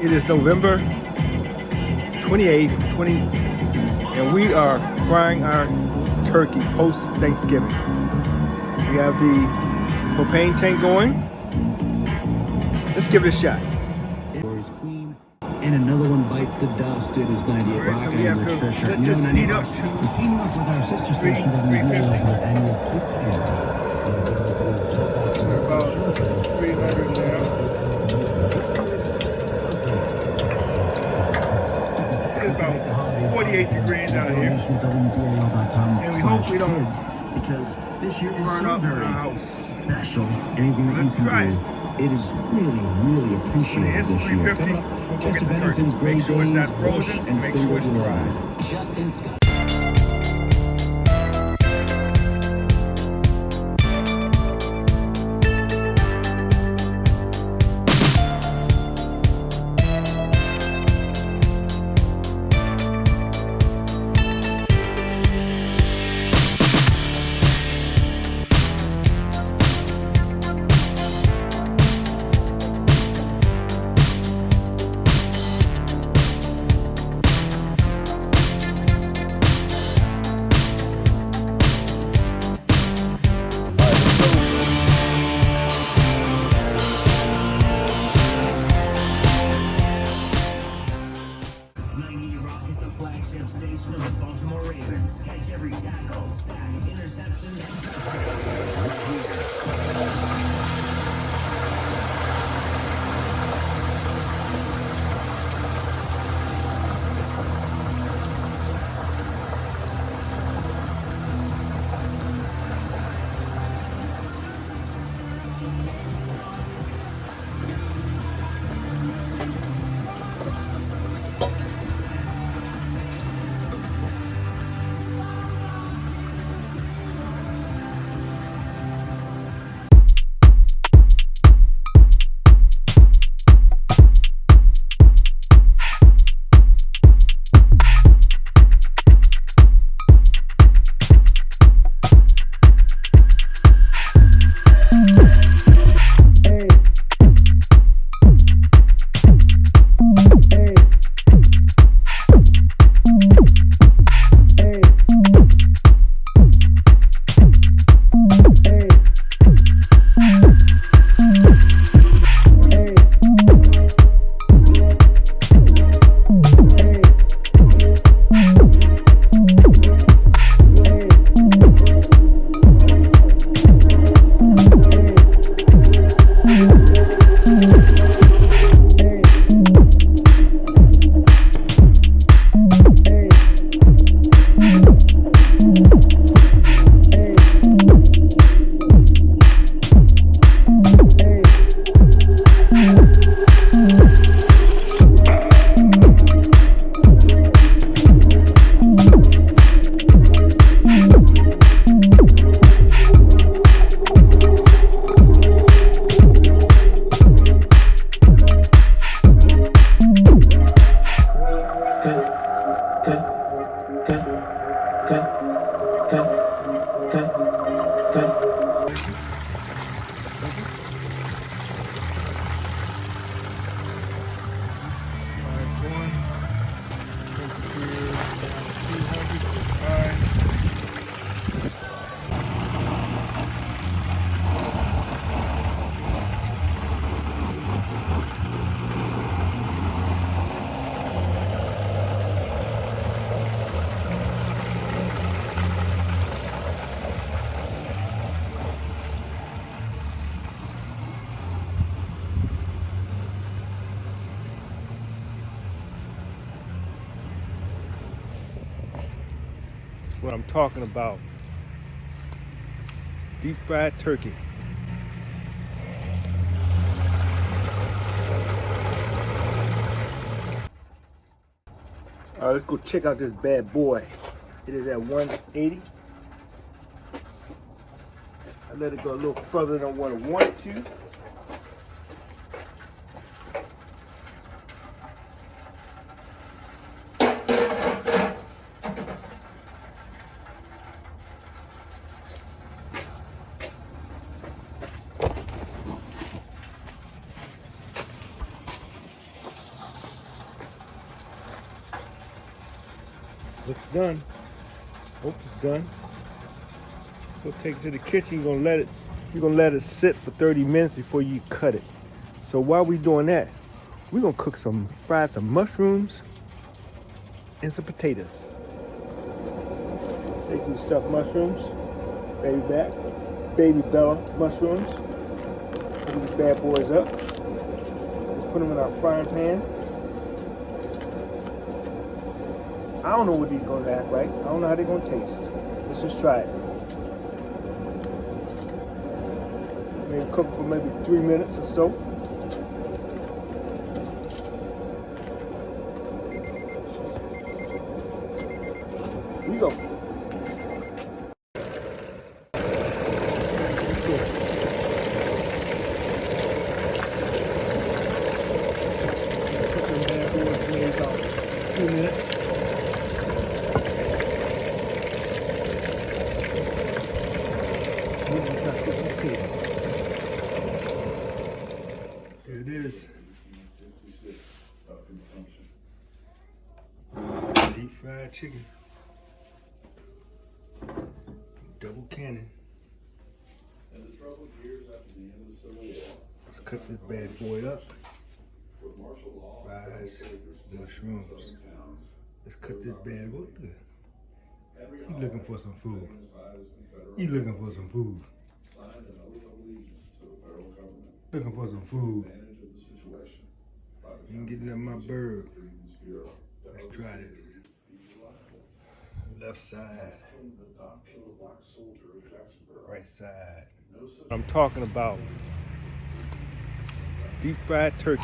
It is November 28th, and we are frying our turkey post-Thanksgiving. We have the propane tank going. Let's give it a shot. Queen, and another one bites the dust. It is 98 Rock. So we have to let this heat up to we're teaming up with our sister station WBL for their annual Kids Camp. We're about 300 now. It is about 48 degrees out here. And we hope we don't because this year is burn so up very our house. special. Anything that you can try do. It is really, really appreciated this year. Coming up, Chester Bennington's Great Make sure it's not Days, frozen, Bush, and make sure it's Finger dry. Justin Scott. What I'm talking about. Deep fried turkey. All right, let's go check out this bad boy. It is at 180. I let it go a little further than what I wanted to. Looks done. Hope it's done. Let's go take it to the kitchen. You're gonna let it sit for 30 minutes before you cut it. So while we doing that, we're gonna fry some mushrooms and some potatoes. Take these stuffed mushrooms, baby Bella mushrooms. Put these bad boys up. Let's put them in our frying pan. I don't know what these gonna act like. I don't know how they're gonna taste. Let's just try it. Maybe cook for maybe 3 minutes or so. Here we go. Cook them bad boys for maybe about 2 minutes. Here it is. Deep fried chicken. Double cannon. And the troubled years after the end of the Civil War. Let's cook this bad boy up. With martial law, Fries, federal mushrooms. southern towns. Let's cook this bad boy. Henry You looking for some food? setting aside his Confederate You looking for some food? signed an oath of allegiance to the federal government. Looking for some food? Advantage of the situation. By the You ain't getting up my bird. Freedom's Bureau. Let's try this. Left side, The Doc killed a black soldier at Jacksonville. right side. No such I'm talking about deep fried turkey.